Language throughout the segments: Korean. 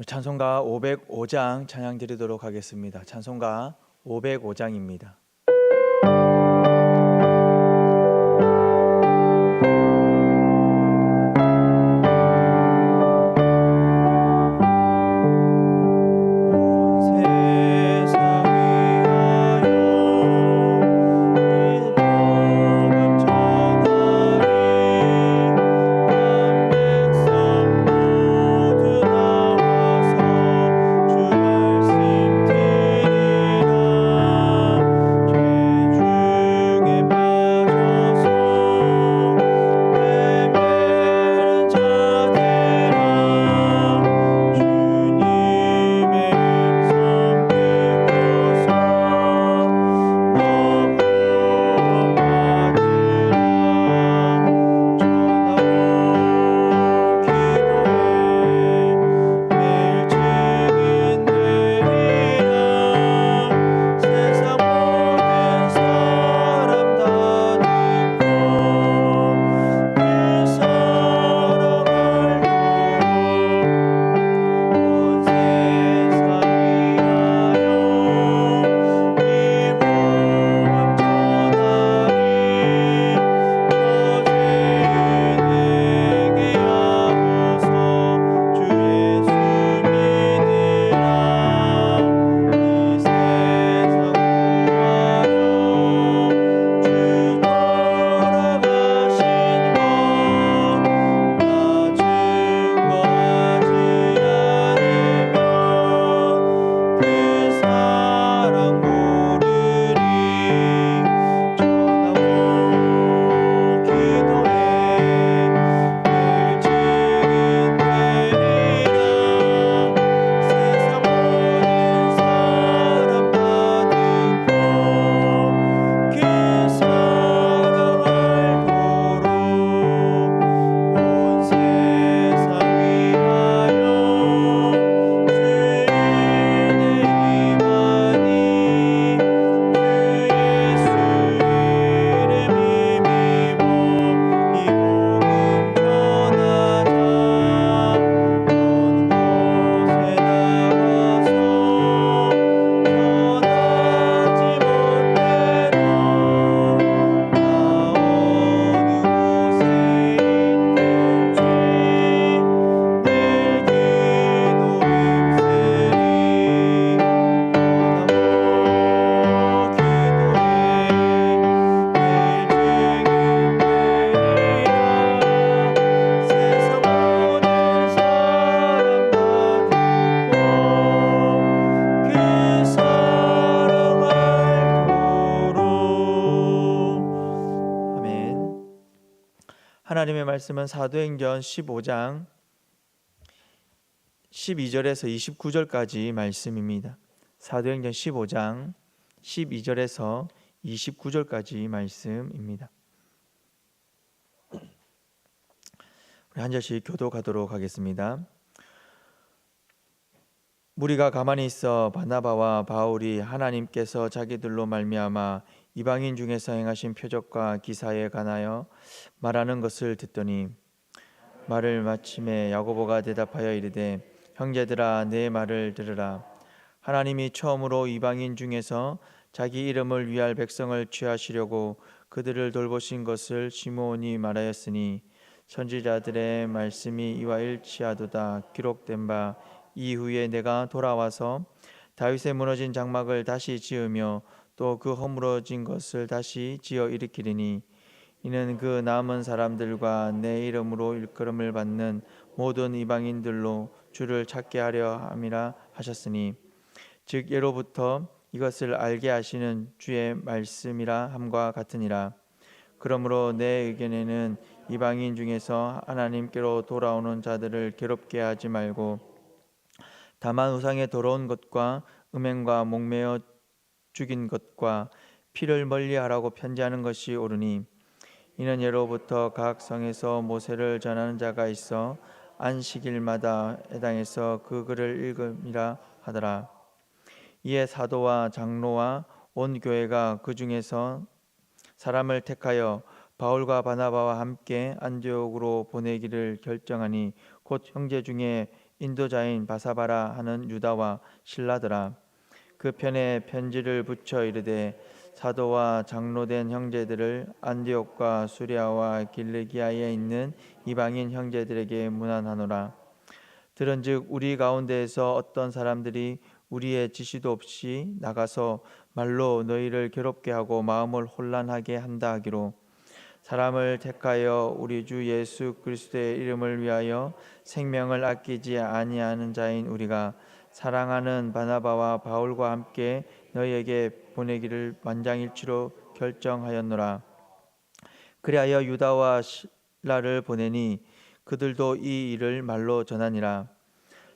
찬송가 505장 찬양 드리도록 하겠습니다. 찬송가 505장입니다. 하나님의 말씀은 사도행전 15장 12절에서 29절까지 말씀입니다. 사도행전 15장 12절에서 29절까지 말씀입니다. 우리 한 절씩 교독하도록 하겠습니다. 무리가 가만히 있어 바나바와 바울이 하나님께서 자기들로 말미암아 이방인 중에서 행하신 표적과 기사에 관하여 말하는 것을 듣더니 말을 마침에 야고보가 대답하여 이르되 형제들아 내 말을 들으라. 하나님이 처음으로 이방인 중에서 자기 이름을 위할 백성을 취하시려고 그들을 돌보신 것을 시므온이 말하였으니 선지자들의 말씀이 이와 일치하도다. 기록된 바 이후에 내가 돌아와서 다윗의 무너진 장막을 다시 지으며 또 그 허물어진 것을 다시 지어 일으키리니 이는 그 남은 사람들과 내 이름으로 일컬음을 받는 모든 이방인들로 주를 찾게 하려 함이라 하셨으니 즉 예로부터 이것을 알게 하시는 주의 말씀이라 함과 같으니라. 그러므로 내 의견에는 이방인 중에서 하나님께로 돌아오는 자들을 괴롭게 하지 말고 다만 우상의 더러운 것과 음행과 목매어 죽인 것과 피를 멀리하라고 편지하는 것이 옳으니 이는 예로부터 각 성에서 모세를 전하는 자가 있어 안식일마다 해당해서 그 글을 읽음이라 하더라. 이에 사도와 장로와 온 교회가 그 중에서 사람을 택하여 바울과 바나바와 함께 안디옥으로 보내기를 결정하니 곧 형제 중에 인도자인 바사바라 하는 유다와 실라더라. 그 편에 편지를 붙여 이르되 사도와 장로된 형제들을 안디옥과 수리아와 길르기아에 있는 이방인 형제들에게 문안하노라. 들은즉 우리 가운데에서 어떤 사람들이 우리의 지시도 없이 나가서 말로 너희를 괴롭게 하고 마음을 혼란하게 한다 하기로 사람을 택하여 우리 주 예수 그리스도의 이름을 위하여 생명을 아끼지 아니하는 자인 우리가 사랑하는 바나바와 바울과 함께 너희에게 보내기를 만장일치로 결정하였노라. 그리하여 유다와 실라를 보내니 그들도 이 일을 말로 전하니라.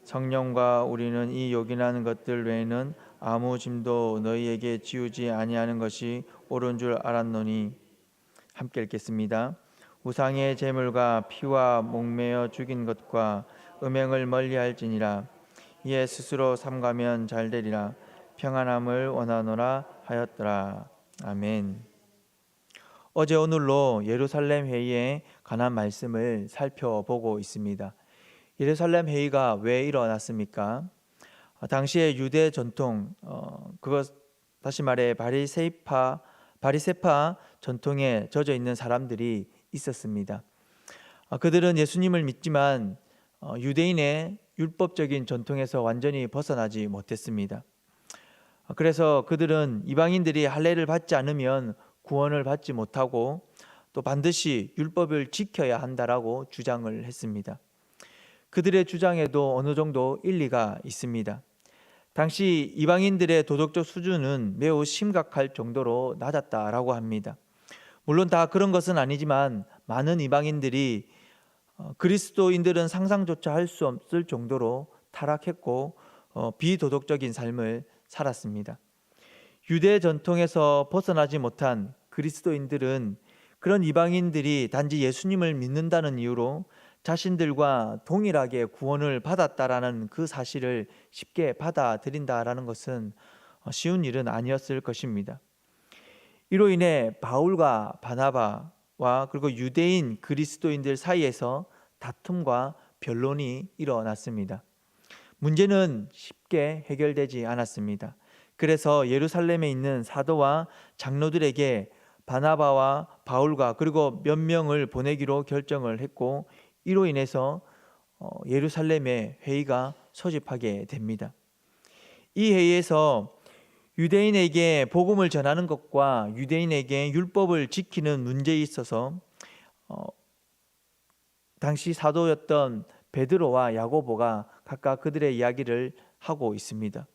성령과 우리는 이 요긴한 것들 외에는 아무 짐도 너희에게 지우지 아니하는 것이 옳은 줄 알았노니. 함께 읽겠습니다. 우상의 제물과 피와 목매어 죽인 것과 음행을 멀리할지니라. 이에 스스로 삼가면 잘되리라. 평안함을 원하노라 하였더라. 아멘. 어제 오늘로 예루살렘 회의에 관한 말씀을 살펴보고 있습니다. 예루살렘 회의가 왜 일어났습니까? 당시의 유대 전통, 그것 다시 말해 바리새파 전통에 젖어 있는 사람들이 있었습니다. 그들은 예수님을 믿지만 유대인의 율법적인 전통에서 완전히 벗어나지 못했습니다. 그래서 그들은 이방인들이 할례를 받지 않으면 구원을 받지 못하고 또 반드시 율법을 지켜야 한다라고 주장을 했습니다. 그들의 주장에도 어느 정도 일리가 있습니다. 당시 이방인들의 도덕적 수준은 매우 심각할 정도로 낮았다라고 합니다. 물론 다 그런 것은 아니지만 많은 이방인들이 그리스도인들은 상상조차 할 수 없을 정도로 타락했고 비도덕적인 삶을 살았습니다. 유대 전통에서 벗어나지 못한 그리스도인들은 그런 이방인들이 단지 예수님을 믿는다는 이유로 자신들과 동일하게 구원을 받았다라는 그 사실을 쉽게 받아들인다라는 것은 쉬운 일은 아니었을 것입니다. 이로 인해 바울과 바나바와 그리고 유대인 그리스도인들 사이에서 다툼과 변론이 일어났습니다. 문제는 쉽게 해결되지 않았습니다. 그래서 예루살렘에 있는 사도와 장로들에게 바나바와 바울과 그리고 몇 명을 보내기로 결정을 했고 이로 인해서 예루살렘에 회의가 소집하게 됩니다. 이 회의에서 유대인에게 복음을 전하는 것과 유대인에게 율법을 지키는 문제에 있어서 당시 사도였던 베드로와 야고보가 각각 그들의 이야기를 하고 있습니다.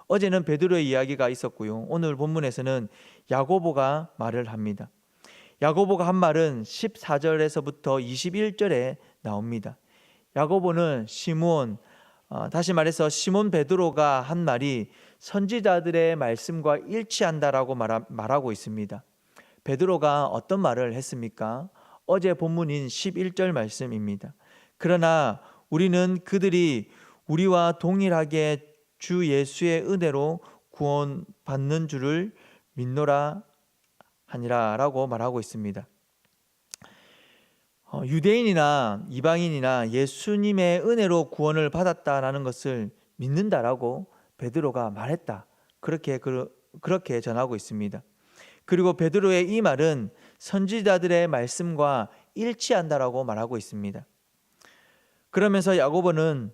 어제는 베드로의 이야기가 있었고요. 오늘 본문에서는 야고보가 말을 합니다. 야고보가 한 말은 14절에서부터 21절에 나옵니다. 야고보는 다시 말해서 시몬 베드로가 한 말이 선지자들의 말씀과 일치한다라고 말하고 있습니다. 베드로가 어떤 말을 했습니까? 어제 본문인 11절 말씀입니다. 그러나 우리는 그들이 우리와 동일하게 주 예수의 은혜로 구원받는 줄을 믿노라 하니라 라고 말하고 있습니다. 유대인이나 이방인이나 예수님의 은혜로 구원을 받았다라는 것을 믿는다라고 베드로가 말했다. 그렇게 전하고 있습니다. 그리고 베드로의 이 말은 선지자들의 말씀과 일치한다라고 말하고 있습니다. 그러면서 야고보는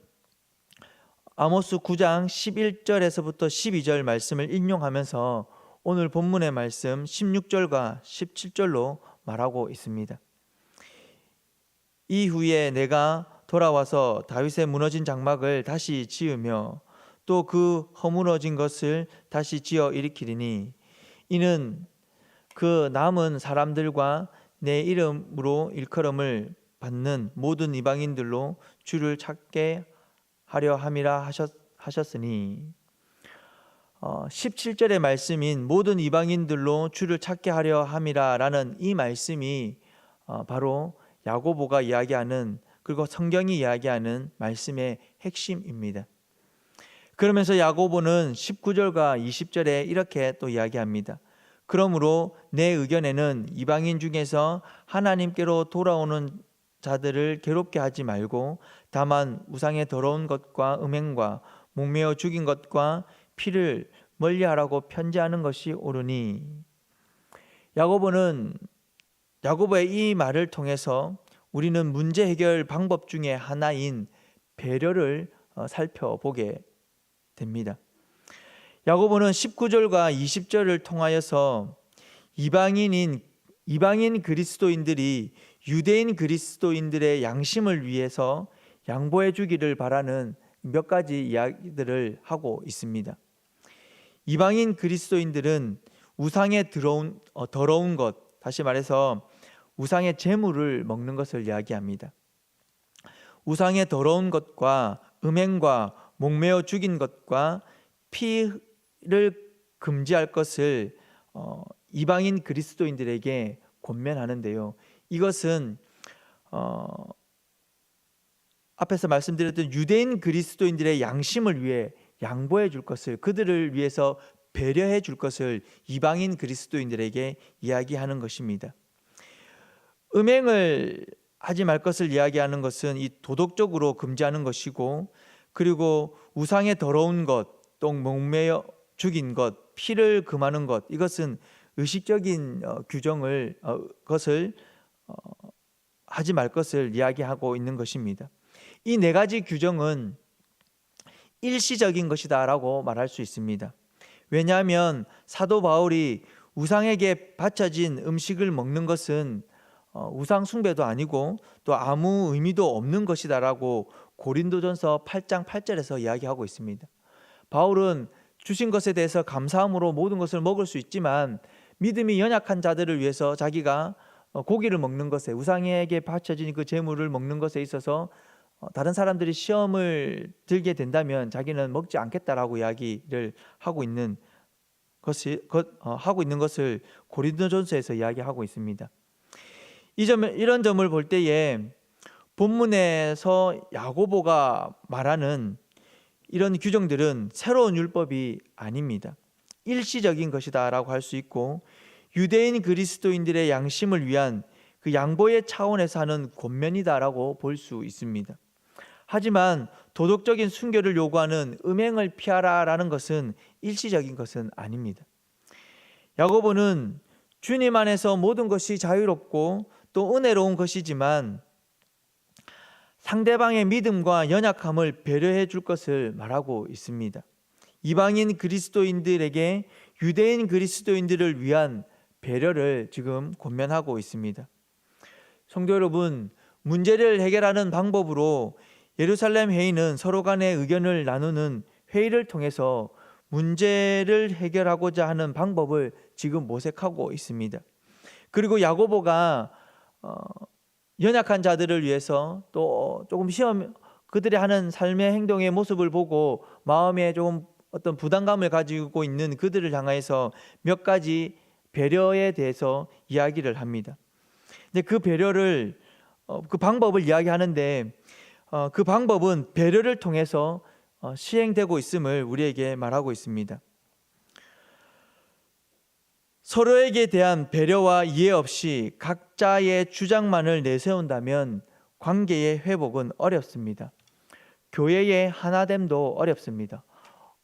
아모스 9장 11절에서부터 12절 말씀을 인용하면서 오늘 본문의 말씀 16절과 17절로 말하고 있습니다. 이후에 내가 돌아와서 다윗의 무너진 장막을 다시 지으며 또 그 허물어진 것을 다시 지어 일으키리니 이는 그 남은 사람들과 내 이름으로 일컬음을 받는 모든 이방인들로 주를 찾게 하려 함이라 하셨으니 17절의 말씀인 모든 이방인들로 주를 찾게 하려 함이라 라는 이 말씀이 바로 야고보가 이야기하는 그리고 성경이 이야기하는 말씀의 핵심입니다. 그러면서 야고보는 19절과 20절에 이렇게 또 이야기합니다. 그러므로 내 의견에는 이방인 중에서 하나님께로 돌아오는 자들을 괴롭게 하지 말고 다만 우상의 더러운 것과 음행과 목매어 죽인 것과 피를 멀리하라고 편지하는 것이 옳으니. 야고보의 이 말을 통해서 우리는 문제 해결 방법 중에 하나인 배려를 살펴보게 됩니다. 야고보는 19절과 20절을 통하여서 이방인 그리스도인들이 유대인 그리스도인들의 양심을 위해서 양보해 주기를 바라는 몇 가지 이야기들을 하고 있습니다. 이방인 그리스도인들은 우상의 더러운 것, 다시 말해서 우상의 제물을 먹는 것을 이야기합니다. 우상의 더러운 것과 음행과 목매어 죽인 것과 피를 금지할 것을 이방인 그리스도인들에게 권면하는데요. 이것은 앞에서 말씀드렸던 유대인 그리스도인들의 양심을 위해 양보해 줄 것을, 그들을 위해서 배려해 줄 것을 이방인 그리스도인들에게 이야기하는 것입니다. 음행을 하지 말 것을 이야기하는 것은 이 도덕적으로 금지하는 것이고, 그리고 우상의 더러운 것, 또 목매어 죽인 것, 피를 금하는 것, 이것은 의식적인 것을 하지 말 것을 이야기하고 있는 것입니다. 이 네 가지 규정은 일시적인 것이다라고 말할 수 있습니다. 왜냐하면 사도 바울이 우상에게 바쳐진 음식을 먹는 것은 우상 숭배도 아니고 또 아무 의미도 없는 것이다라고 고린도전서 8장 8절에서 이야기하고 있습니다. 바울은 주신 것에 대해서 감사함으로 모든 것을 먹을 수 있지만 믿음이 연약한 자들을 위해서 자기가 고기를 먹는 것에, 우상에게 바쳐진 그 제물을 먹는 것에 있어서 다른 사람들이 시험을 들게 된다면 자기는 먹지 않겠다라고 이야기를 하고 있는 것을 고린도전서에서 이야기하고 있습니다. 이런 점을 볼 때에 본문에서 야고보가 말하는 이런 규정들은 새로운 율법이 아닙니다. 일시적인 것이다라고 할 수 있고, 유대인 그리스도인들의 양심을 위한 그 양보의 차원에서 하는 권면이다라고 볼 수 있습니다. 하지만 도덕적인 순결을 요구하는 음행을 피하라라는 것은 일시적인 것은 아닙니다. 야고보는 주님 안에서 모든 것이 자유롭고 또 은혜로운 것이지만 상대방의 믿음과 연약함을 배려해 줄 것을 말하고 있습니다. 이방인 그리스도인들에게 유대인 그리스도인들을 위한 배려를 지금 권면하고 있습니다. 성도 여러분, 문제를 해결하는 방법으로 예루살렘 회의는 서로 간의 의견을 나누는 회의를 통해서 문제를 해결하고자 하는 방법을 지금 모색하고 있습니다. 그리고 야고보가 연약한 자들을 위해서 또 조금 그들이 하는 삶의 행동의 모습을 보고 마음에 조금 어떤 부담감을 가지고 있는 그들을 향해서 몇 가지 배려에 대해서 이야기를 합니다. 근데 그 방법을 이야기하는데 그 방법은 배려를 통해서 시행되고 있음을 우리에게 말하고 있습니다. 서로에게 대한 배려와 이해 없이 각자의 주장만을 내세운다면 관계의 회복은 어렵습니다. 교회의 하나됨도 어렵습니다.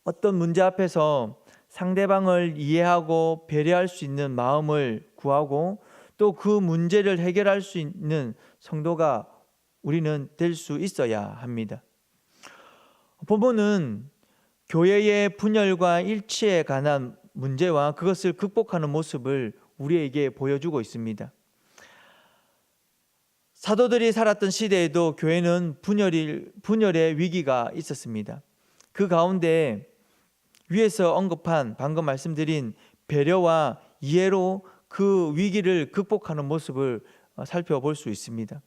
어떤 문제 앞에서 상대방을 이해하고 배려할 수 있는 마음을 구하고 또 그 문제를 해결할 수 있는 성도가 우리는 될 수 있어야 합니다. 본문은 교회의 분열과 일치에 관한 문제와 그것을 극복하는 모습을 우리에게 보여주고 있습니다. 사도들이 살았던 시대에도 교회는 분열의 위기가 있었습니다. 그 가운데 위에서 언급한 방금 말씀드린 배려와 이해로 그 위기를 극복하는 모습을 살펴볼 수 있습니다.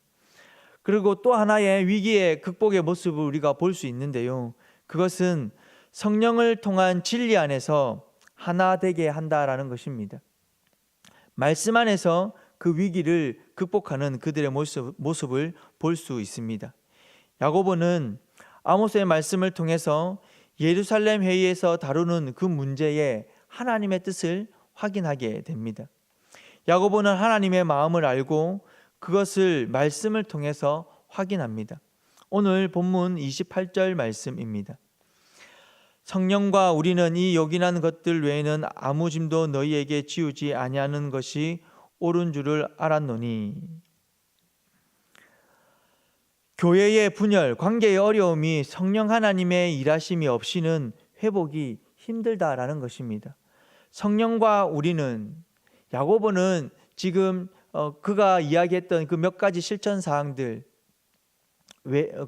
그리고 또 하나의 위기의 극복의 모습을 우리가 볼 수 있는데요. 그것은 성령을 통한 진리 안에서 하나 되게 한다라는 것입니다. 말씀 안에서 그 위기를 극복하는 그들의 모습을 볼 수 있습니다. 야고보는 아모스의 말씀을 통해서 예루살렘 회의에서 다루는 그 문제에 하나님의 뜻을 확인하게 됩니다. 야고보는 하나님의 마음을 알고 그것을 말씀을 통해서 확인합니다. 오늘 본문 28절 말씀입니다. 성령과 우리는 이 요긴한 것들 외에는 아무 짐도 너희에게 지우지 아니하는 것이 옳은 줄을 알았노니. 교회의 분열, 관계의 어려움이 성령 하나님의 일하심이 없이는 회복이 힘들다라는 것입니다. 성령과 우리는, 야고보는 지금 그가 이야기했던 그 몇 가지 실천 사항들,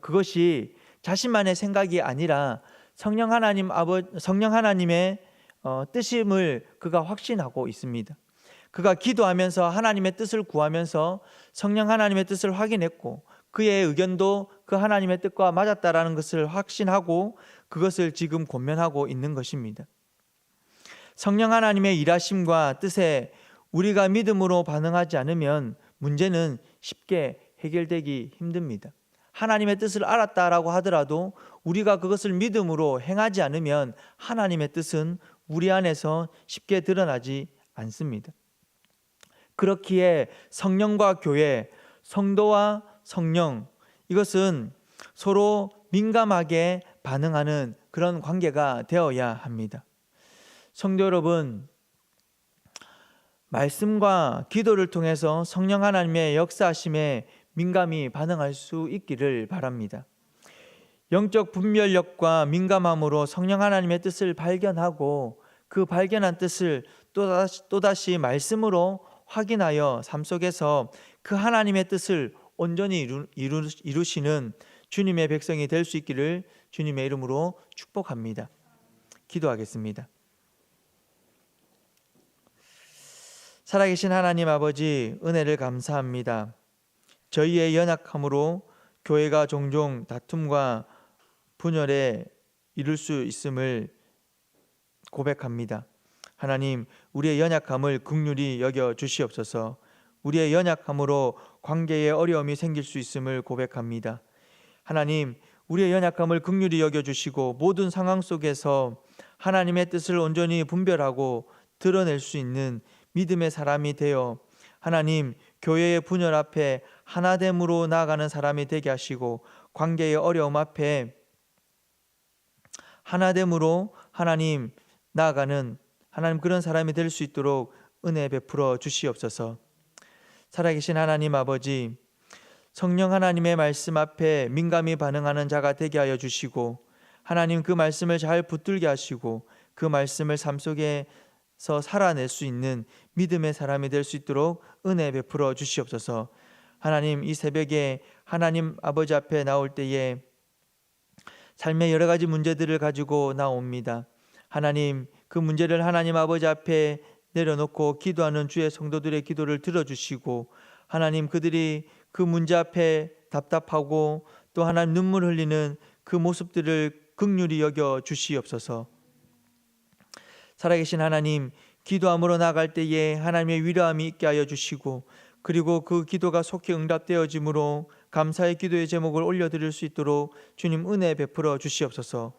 그것이 자신만의 생각이 아니라 성령 하나님의 뜻임을 그가 확신하고 있습니다. 그가 기도하면서 하나님의 뜻을 구하면서 성령 하나님의 뜻을 확인했고, 그의 의견도 그 하나님의 뜻과 맞았다라는 것을 확신하고 그것을 지금 권면하고 있는 것입니다. 성령 하나님의 일하심과 뜻에 우리가 믿음으로 반응하지 않으면 문제는 쉽게 해결되기 힘듭니다. 하나님의 뜻을 알았다라고 하더라도 우리가 그것을 믿음으로 행하지 않으면 하나님의 뜻은 우리 안에서 쉽게 드러나지 않습니다. 그렇기에 성령과 교회, 성도와 성령, 이것은 서로 민감하게 반응하는 그런 관계가 되어야 합니다. 성도 여러분, 말씀과 기도를 통해서 성령 하나님의 역사하심에 민감히 반응할 수 있기를 바랍니다. 영적 분별력과 민감함으로 성령 하나님의 뜻을 발견하고 그 발견한 뜻을 또다시 말씀으로 확인하여 삶 속에서 그 하나님의 뜻을 온전히 이루시는 주님의 백성이 될 수 있기를 주님의 이름으로 축복합니다. 기도하겠습니다. 살아계신 하나님 아버지, 은혜를 감사합니다. 저희의 연약함으로 교회가 종종 다툼과 분열에 이를 수 있음을 고백합니다. 하나님, 우리의 연약함을 긍휼히 여겨 주시옵소서. 우리의 연약함으로 관계에 어려움이 생길 수 있음을 고백합니다. 하나님, 우리의 연약함을 긍휼히 여겨 주시고 모든 상황 속에서 하나님의 뜻을 온전히 분별하고 드러낼 수 있는 믿음의 사람이 되어 하나님, 교회의 분열 앞에 하나됨으로 나아가는 사람이 되게 하시고 관계의 어려움 앞에 하나됨으로 하나님 나아가는 하나님 그런 사람이 될 수 있도록 은혜 베풀어 주시옵소서. 살아계신 하나님 아버지, 성령 하나님의 말씀 앞에 민감히 반응하는 자가 되게 하여 주시고 하나님 그 말씀을 잘 붙들게 하시고 그 말씀을 삶 속에서 살아낼 수 있는 믿음의 사람이 될 수 있도록 은혜 베풀어 주시옵소서. 하나님, 이 새벽에 하나님 아버지 앞에 나올 때에 삶의 여러 가지 문제들을 가지고 나옵니다. 하나님, 그 문제를 하나님 아버지 앞에 내려놓고 기도하는 주의 성도들의 기도를 들어주시고 하나님, 그들이 그 문제 앞에 답답하고 또 하나님 눈물 흘리는 그 모습들을 긍휼히 여겨 주시옵소서. 살아계신 하나님, 기도함으로 나아갈 때에 하나님의 위로함이 있게 하여 주시고 그리고 그 기도가 속히 응답되어짐으로 감사의 기도의 제목을 올려드릴 수 있도록 주님 은혜 베풀어 주시옵소서.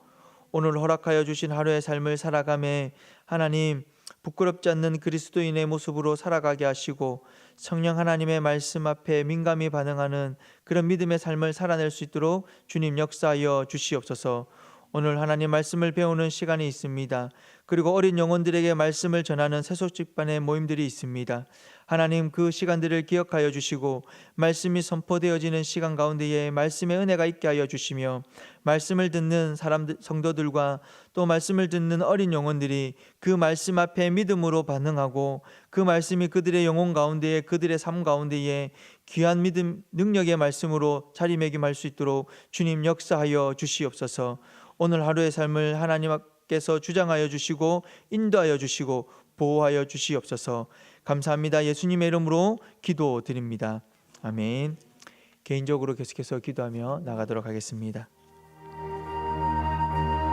오늘 허락하여 주신 하루의 삶을 살아가매 하나님 부끄럽지 않는 그리스도인의 모습으로 살아가게 하시고 성령 하나님의 말씀 앞에 민감히 반응하는 그런 믿음의 삶을 살아낼 수 있도록 주님 역사하여 주시옵소서. 오늘 하나님 말씀을 배우는 시간이 있습니다. 그리고 어린 영혼들에게 말씀을 전하는 세속집반의 모임들이 있습니다. 하나님, 그 시간들을 기억하여 주시고 말씀이 선포되어지는 시간 가운데에 말씀의 은혜가 있게 하여 주시며 말씀을 듣는 성도들과 또 말씀을 듣는 어린 영혼들이 그 말씀 앞에 믿음으로 반응하고 그 말씀이 그들의 영혼 가운데에 그들의 삶 가운데에 귀한 믿음 능력의 말씀으로 자리매김할 수 있도록 주님 역사하여 주시옵소서. 오늘 하루의 삶을 하나님께서 주장하여 주시고 인도하여 주시고 보호하여 주시옵소서. 감사합니다. 예수님의 이름으로 기도드립니다. 아멘. 개인적으로 계속해서 기도하며 나가도록 하겠습니다.